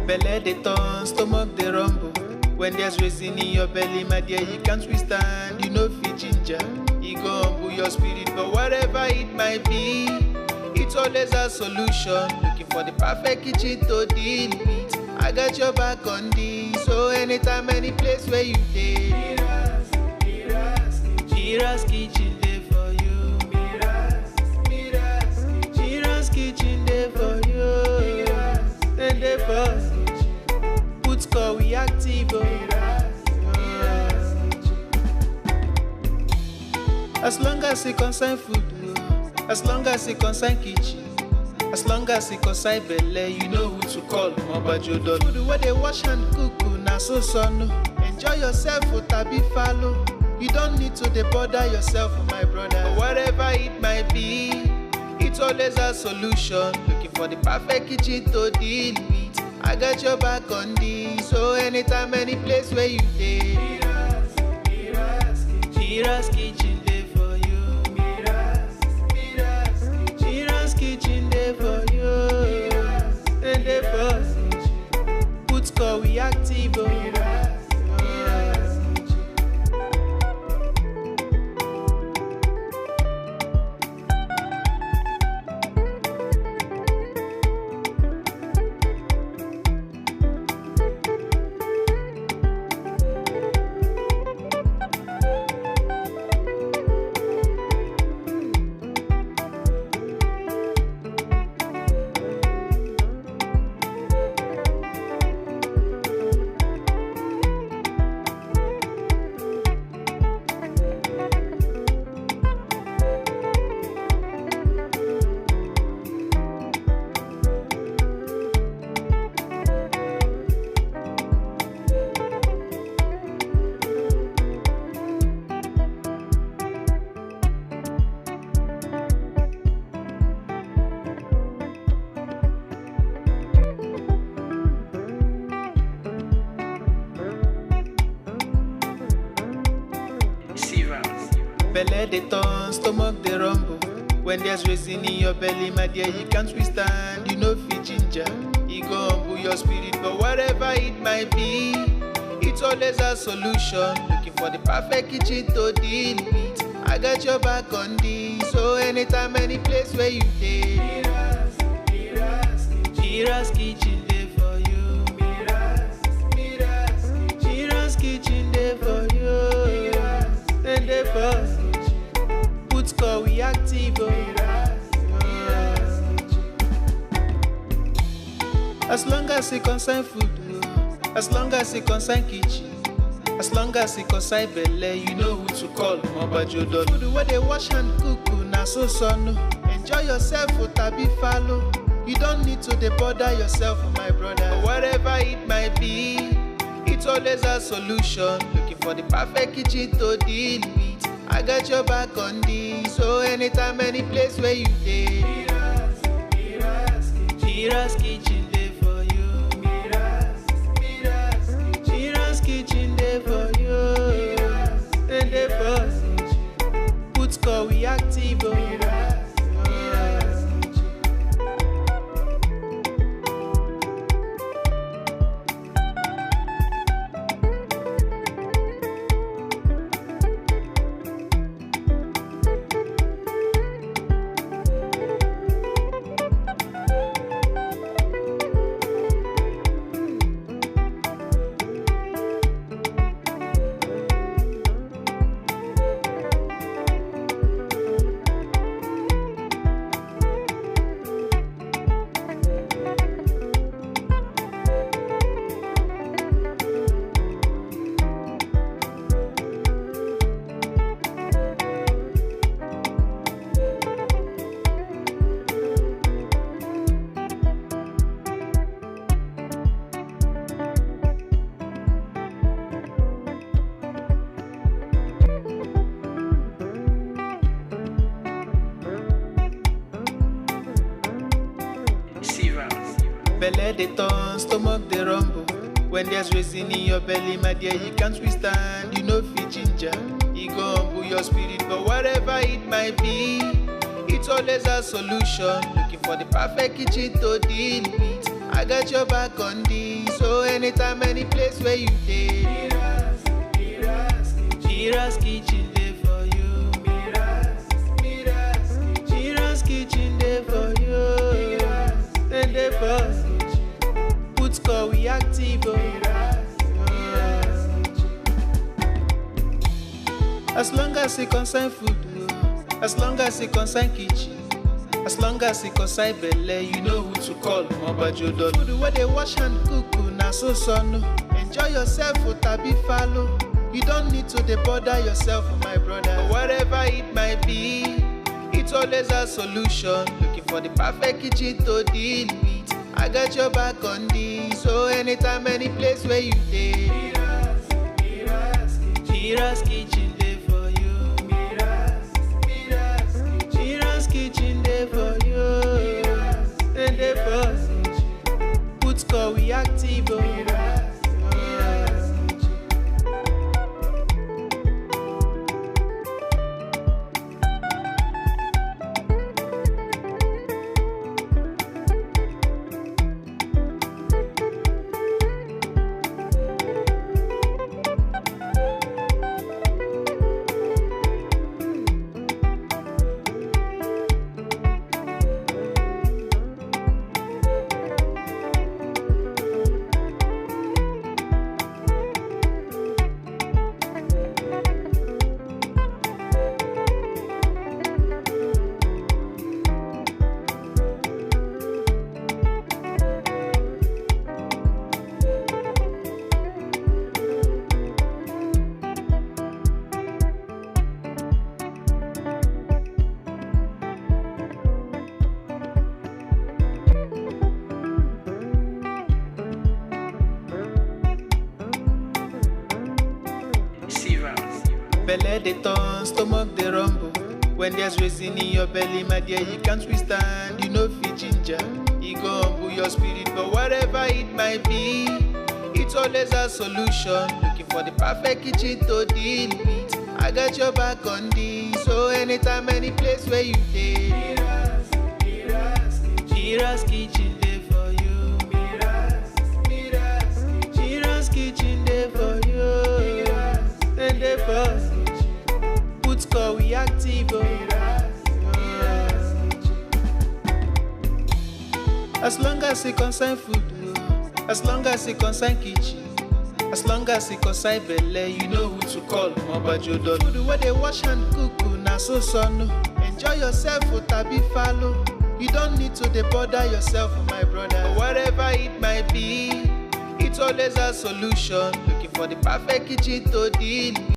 Belle they turn, stomach they rumble. When there's reason in your belly, my dear, you can't withstand. You know fit ginger, you go humble your spirit. But whatever it might be, it's always a solution. Looking for the perfect kitchen to deal with. I got your back on this. So anytime, any place where you dey, MIRA'S kitchen there for you. MIRA'S kitchen there for you. Then they for put score we active. As long as it concern food, as long as it concern kitchen, as long as it concern belle, you know who to call. Mobajodo. Food where they wash and cook, na so no. Enjoy yourself, tabi follow. You don't need to bother yourself, my brother. But whatever it might be, it's always a solution. Looking for the perfect kitchen to deal with. I got your back on this. So anytime, any place where you dey, MIRA'S kitchen there for you. MIRA'S kitchen there for you. And they for put score we active. Belle they turn, stomach they rumble. When there's reason in your belly, my dear, you can't withstand. You know fit ginger, you go humble your spirit. But whatever it might be, it's always a solution. Looking for the perfect kitchen to deal with. I got your back on this. So anytime, any place where you dey, MIRA'S kitchen there for you. MIRA'S kitchen there for you. And they for put score we active. As long as it concern food, as long as it concern kitchen, as long as it concern belle, you know who to call. Mobajodo. Food where they wash and cook, na so no. Enjoy yourself, tabi follow. You don't need to bother yourself, my brother. But whatever it might be, it's always a solution. Looking for the perfect kitchen to deal with. I got your back on this. So anytime, any place where you dey, MIRA'S kitchen there for you. MIRA'S kitchen there for you. And they for put score we active. Belle they turn, stomach they rumble. When there's reason in your belly, my dear, you can't withstand. You know fit ginger, you go humble your spirit. But whatever it might be, it's always a solution. Looking for the perfect kitchen to deal with. I got your back on this. So anytime, any place where you dey, MIRA'S kitchen dey for you. MIRA'S kitchen dey for you. Then dey for put call we active. As long as it concern food, as long as it concern kitchen, as long as it concern belle, you know who to call. Mobajodo. Food where they wash hand cook, na so no. Enjoy yourself, tabi follow. You don't need to dey bother yourself, my brother. But whatever it might be, it's always a solution. Looking for the perfect kitchen to deal with. I got your back on this. So anytime, any place where you dey, MIRA'S kitchen dey for you. MIRA'S kitchen dey for you. Then dey for put call we active. Belle dey turn, stomach dey rumble. When there's reason in your belly, my dear, you can't withstand. You know fit ginger, e go humble your spirit. But whatever it might be, it's always a solution. Looking for the perfect kitchen to deal with. I got your back on this. So anytime, any place where you dey, MIRA'S kitchen dey for you. MIRA'S kitchen dey for you. Then dey for put call we active. As long as it concern food, as long as it concern kitchen, as long as it concern belle, you know who to call. Mobajodo. Food where they wash hand cook, na so no. Enjoy yourself, tabi follow. You don't need to dey bother yourself, my brother. But whatever it might be, it's always a solution. Looking for the perfect kitchen to deal with.